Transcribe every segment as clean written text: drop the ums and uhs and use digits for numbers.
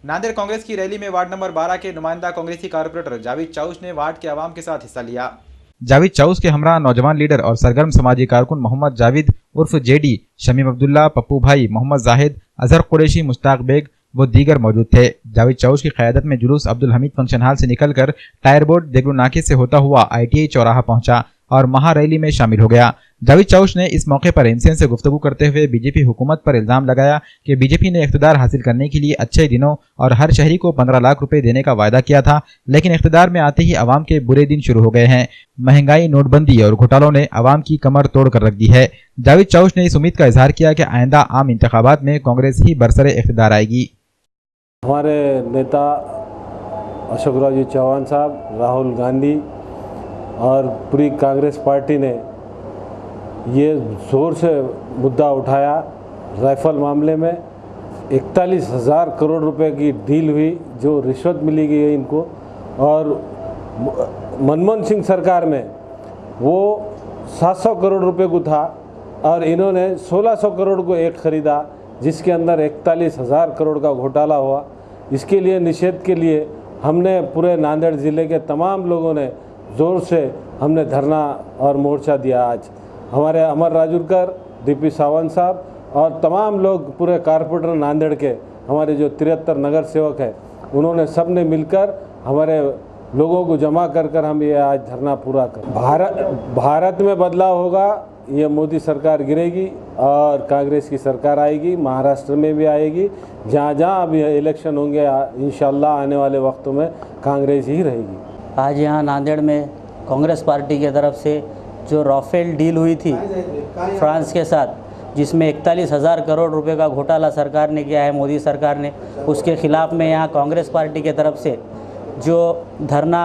नांदेड़ कांग्रेस की रैली में ward number 12 के नुमाइंदा कांग्रेसी कारपोरेटर जावेद चाउश ने वार्ड के आवाम के साथ हिस्सा लिया। जावेद चाउश के हमरा नौजवान लीडर और सरगर्म समाजी कारकुन मोहम्मद जावेद उर्फ जेडी, शमीम अब्दुल्ला, पप्पू भाई, मोहम्मद जाहिद, अजहर कुरैशी, मुश्ताक बेग वो दीगर मौजूद थे। जावेद चाउश की क़यादत में जुलूस अब्दुल हमीद फंक्शन हॉल से निकलकर टायर बोर्ड देगलू नाके से होता हुआ ITI चौराहा पहुंचा और महा रैली में शामिल हो गया। जावेद चाउश ने इस मौके पर एमसीएन से गुफ्तगू करते हुए बीजेपी हुकूमत पर इल्जाम लगाया कि बीजेपी ने इख्तिदार हासिल करने के लिए अच्छे दिनों और हर शहरी को 15 लाख रुपए देने का वायदा किया था, लेकिन इख्तिदार में आते ही आवाम के बुरे दिन शुरू हो गए हैं। महंगाई, नोटबंदी और घोटालों ने आवाम की कमर तोड़ कर रख दी है। जावेद चाउश ने इस उम्मीद का इजहार किया कि आइंदा आम इंतखाबात में कांग्रेस ही बरसरे इख्तिदार आएगी। हमारे नेता अशोक राव जी चौहान साहब, राहुल गांधी और पूरी कांग्रेस पार्टी ने ये ज़ोर से मुद्दा उठाया। राइफल मामले में 41,000 करोड़ रुपए की डील हुई, जो रिश्वत मिली गई है इनको, और मनमोहन सिंह सरकार में वो 700 करोड़ रुपए को था और इन्होंने 1600 करोड़ को एक ख़रीदा, जिसके अंदर 41,000 करोड़ का घोटाला हुआ। इसके लिए निषेध के लिए हमने पूरे नांदेड़ ज़िले के तमाम लोगों ने ज़ोर से हमने धरना और मोर्चा दिया। आज हमारे अमर राजूरकर, DP सावंत साहब और तमाम लोग, पूरे कारपोरेटर नांदेड़ के हमारे जो 73 नगर सेवक हैं, उन्होंने सब ने मिलकर हमारे लोगों को जमा कर हम ये आज धरना पूरा कर। भारत में बदलाव होगा, ये मोदी सरकार गिरेगी और कांग्रेस की सरकार आएगी। महाराष्ट्र में भी आएगी, जहाँ जहाँ अभी इलेक्शन होंगे इंशाल्लाह आने वाले वक्तों में कांग्रेस ही रहेगी। आज यहाँ नांदेड़ में कांग्रेस पार्टी की तरफ से जो राफेल डील हुई थी फ्रांस के साथ, जिसमें 41,000 करोड़ रुपए का घोटाला सरकार ने किया है, मोदी सरकार ने, उसके खिलाफ़ में यहाँ कांग्रेस पार्टी की तरफ से जो धरना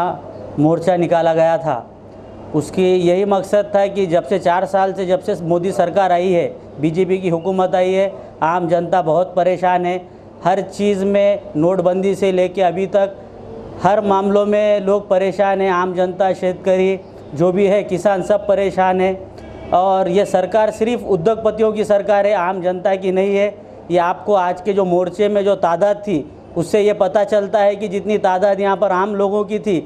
मोर्चा निकाला गया था, उसकी यही मकसद था कि जब से 4 साल से जब से मोदी सरकार आई है, बीजेपी की हुकूमत आई है, आम जनता बहुत परेशान है। हर चीज़ में, नोटबंदी से लेके अभी तक हर मामलों में लोग परेशान हैं। आम जनता, शेतकरी जो भी है, किसान, सब परेशान है। और ये सरकार सिर्फ उद्योगपतियों की सरकार है, आम जनता की नहीं है। ये आपको आज के जो मोर्चे में जो तादाद थी, उससे ये पता चलता है कि जितनी तादाद यहाँ पर आम लोगों की थी,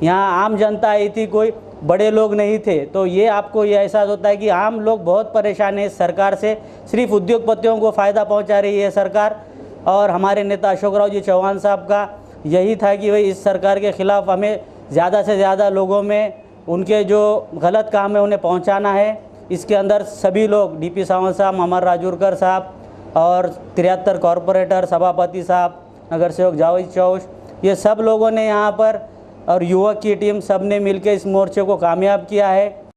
यहाँ आम जनता आई थी, कोई बड़े लोग नहीं थे। तो ये आपको ये एहसास होता है कि आम लोग बहुत परेशान हैं इस सरकार से। सिर्फ उद्योगपतियों को फ़ायदा पहुँचा रही है सरकार। और हमारे नेता अशोक राव जी चौहान साहब का यही था कि भाई इस सरकार के ख़िलाफ़ हमें ज़्यादा से ज़्यादा लोगों में उनके जो गलत काम है उन्हें पहुंचाना है। इसके अंदर सभी लोग, DP सावंत साहब, अमर राजूरकर साहब और 73 कॉरपोरेटर, सभापति साहब, नगर सेवक जावेद चाउश, ये सब लोगों ने यहाँ पर, और युवक की टीम, सब ने मिलकर इस मोर्चे को कामयाब किया है।